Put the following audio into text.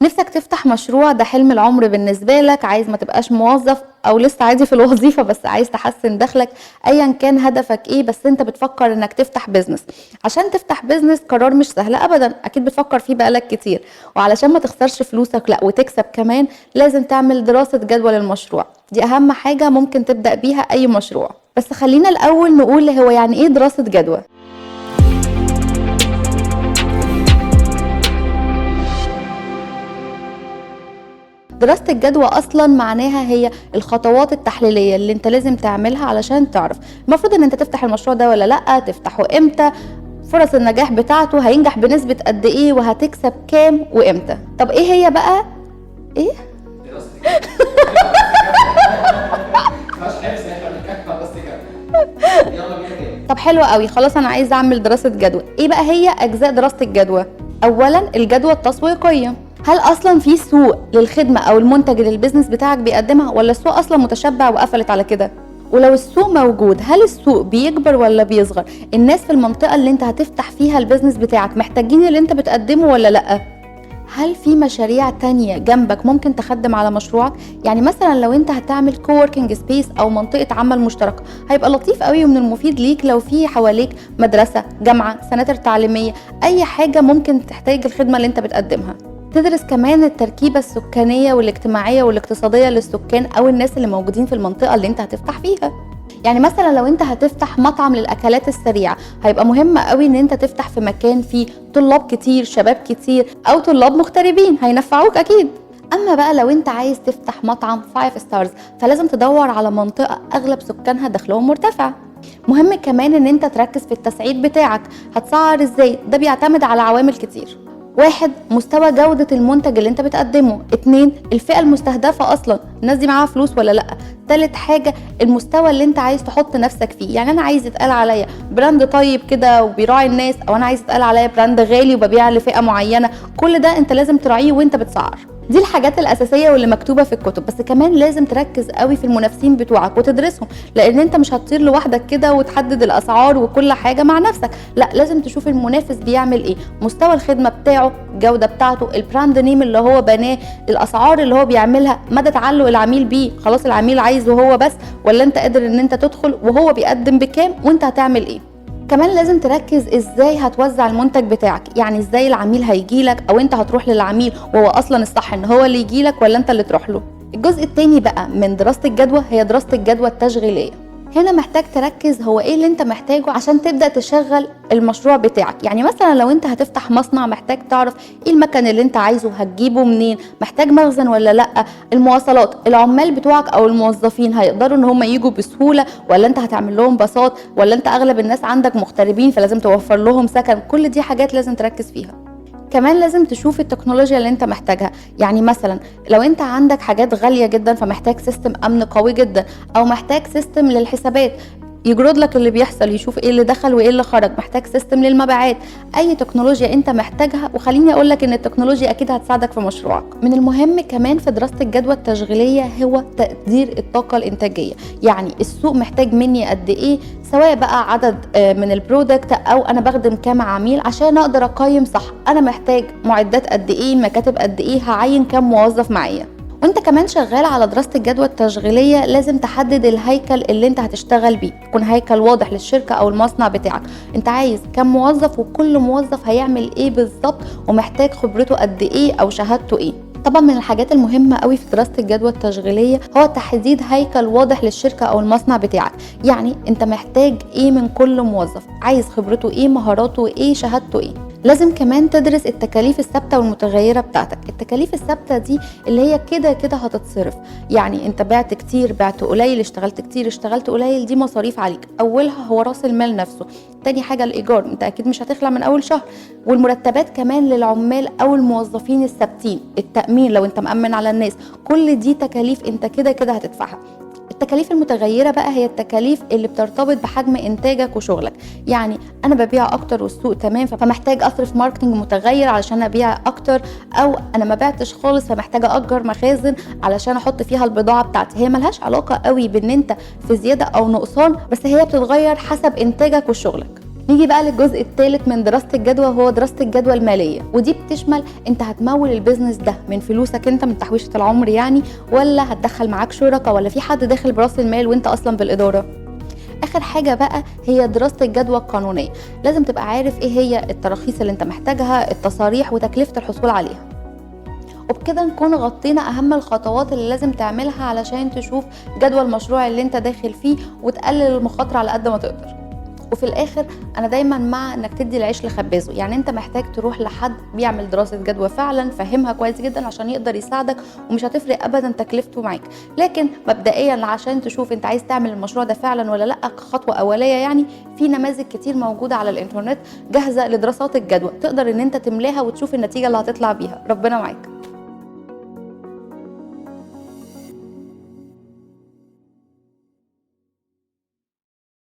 نفسك تفتح مشروع، ده حلم العمر بالنسبة لك، عايز ما تبقاش موظف او لسه عادي في الوظيفة بس عايز تحسن دخلك. ايا كان هدفك ايه، بس انت بتفكر انك تفتح بيزنس. عشان تفتح بيزنس قرار مش سهل ابدا، اكيد بتفكر فيه بقالك كتير. وعلشان ما تخسرش فلوسك لا وتكسب كمان، لازم تعمل دراسة جدوى للمشروع. دي اهم حاجة ممكن تبدأ بيها اي مشروع. بس خلينا الاول نقول هو يعني ايه دراسة جدوى. دراسة الجدوى أصلا معناها هي الخطوات التحليلية اللي انت لازم تعملها علشان تعرف المفروض ان انت تفتح المشروع ده ولا لأ، تفتحه امتى، فرص النجاح بتاعته هينجح بنسبة قد ايه، وهتكسب كام وامتى. طب ايه هي بقى ايه؟ طب حلو قوي، خلاص انا عايزه اعمل دراسه جدوى. ايه بقى هي اجزاء دراسه الجدوى؟ اولا الجدوى التسويقيه، هل اصلا في سوق للخدمه او المنتج اللي البيزنس بتاعك بيقدمها، ولا السوق اصلا متشبع وقفلت على كده؟ ولو السوق موجود، هل السوق بيكبر ولا بيصغر؟ الناس في المنطقه اللي انت هتفتح فيها البيزنس بتاعك محتاجين اللي انت بتقدمه ولا لا؟ هل في مشاريع تانية جنبك ممكن تخدم على مشروعك؟ يعني مثلا لو انت هتعمل كووركينج سبيس او منطقة عمل مشتركة، هيبقى لطيف قوي ومن المفيد ليك لو في حواليك مدرسة، جامعة، سناتر تعليمية، اي حاجة ممكن تحتاج الخدمة اللي انت بتقدمها. تدرس كمان التركيبة السكانية والاجتماعية والاقتصادية للسكان او الناس اللي موجودين في المنطقة اللي انت هتفتح فيها. يعني مثلا لو انت هتفتح مطعم للاكلات السريعه، هيبقى مهم قوي ان انت تفتح في مكان فيه طلاب كتير، شباب كتير، او طلاب مغتربين هينفعوك اكيد. اما بقى لو انت عايز تفتح مطعم 5 ستارز، فلازم تدور على منطقه اغلب سكانها دخلهم مرتفع. مهم كمان ان انت تركز في التسعير بتاعك. هتسعر ازاي؟ ده بيعتمد على عوامل كتير. 1 مستوى جودة المنتج اللي انت بتقدمه. 2 الفئة المستهدفة اصلا، الناس دي معاها فلوس ولا لا. 3 حاجة المستوى اللي انت عايز تحط نفسك فيه. يعني انا عايز يتقال عليا براند طيب كده وبيراعي الناس، او انا عايز يتقال عليا براند غالي وببيع لفئة معينة. كل ده انت لازم تراعيه وانت بتسعر. دي الحاجات الأساسية واللي مكتوبة في الكتب. بس كمان لازم تركز قوي في المنافسين بتوعك وتدرسهم، لأن انت مش هتطير لوحدك كده وتحدد الأسعار وكل حاجة مع نفسك. لا، لازم تشوف المنافس بيعمل ايه، مستوى الخدمة بتاعه، الجودة بتاعته، البراند نيم اللي هو بناه، الأسعار اللي هو بيعملها، مدى تعلق العميل بيه. خلاص العميل عايزه هو بس، ولا انت قادر ان انت تدخل وهو بيقدم بكام وانت هتعمل ايه. كمان لازم تركز ازاي هتوزع المنتج بتاعك. يعني ازاي العميل هيجيلك، او انت هتروح للعميل وهو اصلا الصح ان هو اللي يجيلك ولا انت اللي تروح له. الجزء التاني بقى من دراسة الجدوى هي دراسة الجدوى التشغيلية. هنا محتاج تركز هو ايه اللي انت محتاجه عشان تبدأ تشغل المشروع بتاعك. يعني مثلا لو انت هتفتح مصنع، محتاج تعرف ايه المكان اللي انت عايزه، هتجيبه منين، محتاج مخزن ولا لا، المواصلات، العمال بتوعك او الموظفين هيقدروا ان هم يجوا بسهولة، ولا انت هتعمل لهم باصات، ولا انت اغلب الناس عندك مغتربين فلازم توفر لهم سكن. كل دي حاجات لازم تركز فيها. كمان لازم تشوف التكنولوجيا اللي انت محتاجها. يعني مثلا لو انت عندك حاجات غالية جدا فمحتاج سيستم امن قوي جدا، او محتاج سيستم للحسابات يجرد لك اللي بيحصل، يشوف ايه اللي دخل وايه اللي خرج، محتاج سيستم للمبيعات. اي تكنولوجيا انت محتاجها. وخليني اقول لك ان التكنولوجيا اكيد هتساعدك في مشروعك. من المهم كمان في دراسة الجدوى التشغيلية هو تقدير الطاقة الانتاجية. يعني السوق محتاج مني قد ايه، سواء بقى عدد من البرودكت، او انا بخدم كام عميل، عشان اقدر اقيم صح انا محتاج معدات قد ايه، مكاتب قد ايه، هعين كام موظف معايا. وانت كمان شغال على دراسة الجدوى التشغيلية، لازم تحدد الهيكل اللي انت هتشتغل بيه، يكون هيكل واضح للشركة او المصنع بتاعك. انت عايز كم موظف، وكل موظف هيعمل ايه بالظبط، ومحتاج خبرته قد ايه او شهادته ايه. طبعا من الحاجات المهمة قوي في دراسة الجدوى التشغيلية هو تحديد هيكل واضح للشركة او المصنع بتاعك. يعني انت محتاج ايه من كل موظف، عايز خبرته ايه، مهاراته ايه، شهادته ايه. لازم كمان تدرس التكاليف الثابته والمتغيره بتاعتك. التكاليف الثابته دي اللي هي كده كده هتتصرف. يعني انت بعت كتير، بعت قليل، اشتغلت كتير، اشتغلت قليل، دي مصاريف عليك. اولها هو راس المال نفسه. تاني حاجه الايجار، انت اكيد مش هتخلع من اول شهر. والمرتبات كمان للعمال او الموظفين الثابتين، التامين لو انت مأمن على الناس. كل دي تكاليف انت كده كده هتدفعها. التكاليف المتغيرة بقى هي التكاليف اللي بترتبط بحجم انتاجك وشغلك. يعني انا ببيع اكتر والسوق تمام، فمحتاج اصرف ماركتنج متغير علشان ابيع اكتر، او انا ما بعتش خالص فمحتاجة اجر مخازن علشان احط فيها البضاعة بتاعتي. هي ملهاش علاقة قوي بان انت في زيادة او نقصان، بس هي بتتغير حسب انتاجك وشغلك. نيجي بقى للجزء الثالث من دراسة الجدوى، وهو دراسة الجدوى المالية، ودي بتشمل انت هتمول البيزنس ده من فلوسك انت، من تحويشة العمر يعني، ولا هتدخل معاك شركاء، ولا في حد داخل براس المال وانت اصلا بالإدارة. اخر حاجة بقى هي دراسة الجدوى القانونية، لازم تبقى عارف ايه هي التراخيص اللي انت محتاجها، التصاريح، وتكلفة الحصول عليها. وبكده نكون غطينا اهم الخطوات اللي لازم تعملها علشان تشوف جدوى المشروع اللي انت داخل فيه وتقلل المخاطرة على قد ما تقدر. وفي الاخر انا دايما مع انك تدي العيش لخبازه، يعني انت محتاج تروح لحد بيعمل دراسة جدوى فعلا فهمها كويس جدا عشان يقدر يساعدك، ومش هتفرق ابدا تكلفته معاك. لكن مبدئيا عشان تشوف انت عايز تعمل المشروع ده فعلا ولا لا كخطوة اولية، يعني في نماذج كتير موجودة على الانترنت جاهزة لدراسات الجدوى، تقدر ان انت تملاها وتشوف النتيجة اللي هتطلع بيها. ربنا معاك.